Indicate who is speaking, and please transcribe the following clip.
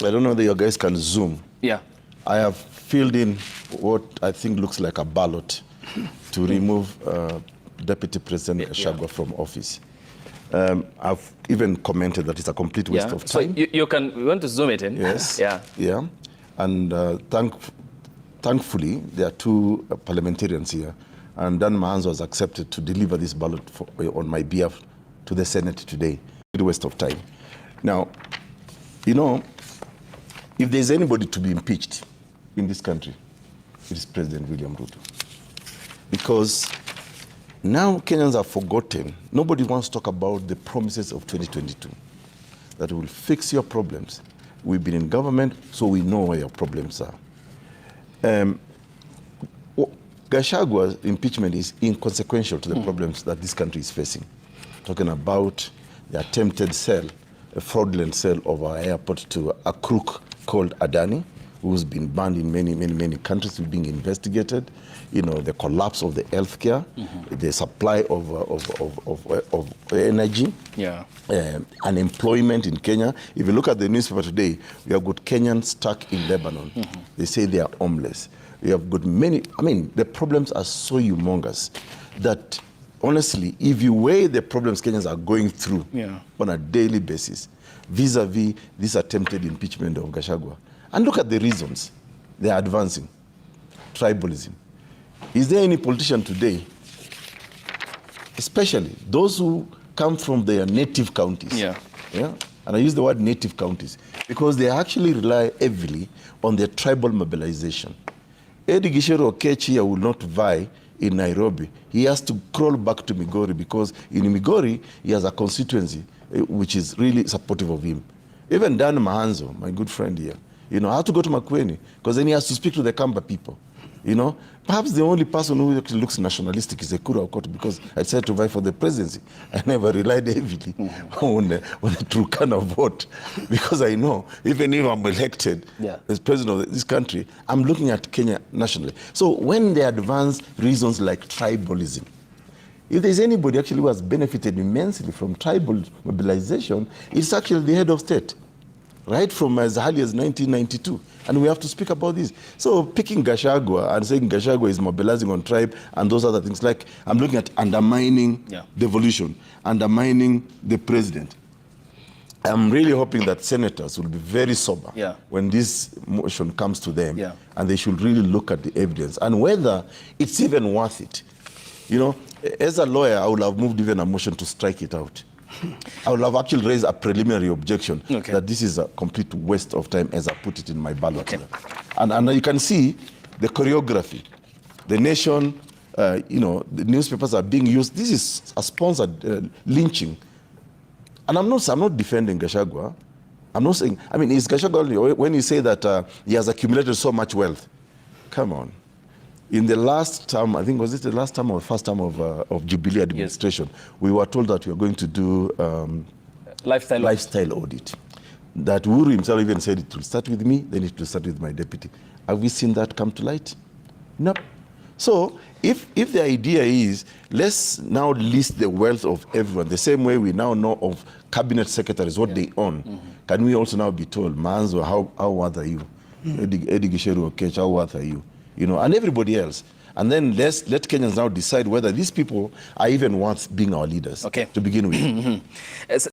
Speaker 1: I don't know that you guys can zoom.
Speaker 2: Yeah.
Speaker 1: I have filled in what I think looks like a ballot to remove Deputy President Gachagua from office. I've even commented that it's a complete waste of time.
Speaker 2: So you want to zoom it in?
Speaker 1: Yes.
Speaker 2: Yeah.
Speaker 1: Yeah. And thankfully, there are two parliamentarians here, and Dan Mahanzo has accepted to deliver this ballot on my behalf to the Senate today. It's a waste of time. Now, you know, if there's anybody to be impeached in this country, it is President William Ruto. Because now Kenyans have forgotten, nobody wants to talk about the promises of 2022, that will fix your problems. We've been in government, so we know where your problems are. Gachagua's impeachment is inconsequential to the problems that this country is facing. Talking about the attempted sale, a fraudulent sale of our airport to a crook called Adani, who's been banned in many countries, who's being investigated. You know, the collapse of the healthcare, the supply of energy, unemployment in Kenya. If you look at the newspaper today, we have got Kenyans stuck in Lebanon. They say they are homeless. We have got many, I mean, the problems are so humongous that honestly, if you weigh the problems Kenyans are going through on a daily basis, vis-a-vis this attempted impeachment of Gachagua, and look at the reasons they are advancing. Tribalism. Is there any politician today, especially those who come from their native counties? And I use the word native counties because they actually rely heavily on their tribal mobilization. Eddie Gishero Okechi will not vie in Nairobi. He has to crawl back to Migori because in Migori, he has a constituency which is really supportive of him. Even Dan Mahanzo, my good friend here, you know, I have to go to Makueni because then he has to speak to the Kamba people. You know, perhaps the only person who actually looks nationalistic is Ekuru because I decided to vie for the presidency. I never relied heavily on the true kind of vote because I know even if I'm elected as president of this country, I'm looking at Kenya nationally. So when they advance reasons like tribalism, if there's anybody actually who has benefited immensely from tribal mobilization, it's actually the head of state, right from as early as 1992. And we have to speak about this. So picking Gachagua and saying Gachagua is mobilizing on tribe and those other things, like I'm looking at undermining devolution, undermining the president. I'm really hoping that senators will be very sober when this motion comes to them, and they should really look at the evidence and whether it's even worth it. You know, as a lawyer, I would have moved even a motion to strike it out. I would have actually raised a preliminary objection that this is a complete waste of time as I put it in my ballot. And you can see the choreography. The nation, you know, the newspapers are being used. This is a sponsored lynching. And I'm not defending Gachagua. I'm not saying, I mean, is Gachagua only, when you say that he has accumulated so much wealth, come on. In the last term, I think, was it the last term or the first term of Jubilee administration, we were told that we were going to do lifestyle audit. That Uhuru himself even said it will start with me, then it will start with my deputy. Have we seen that come to light? No. So if the idea is, let's now list the wealth of everyone, the same way we now know of cabinet secretaries, what they own, can we also now be told, Manzo, how worth are you? Eddie Gishero Okech, how worth are you? You know, and everybody else. And then let Kenyans now decide whether these people are even worth being our leaders to begin with.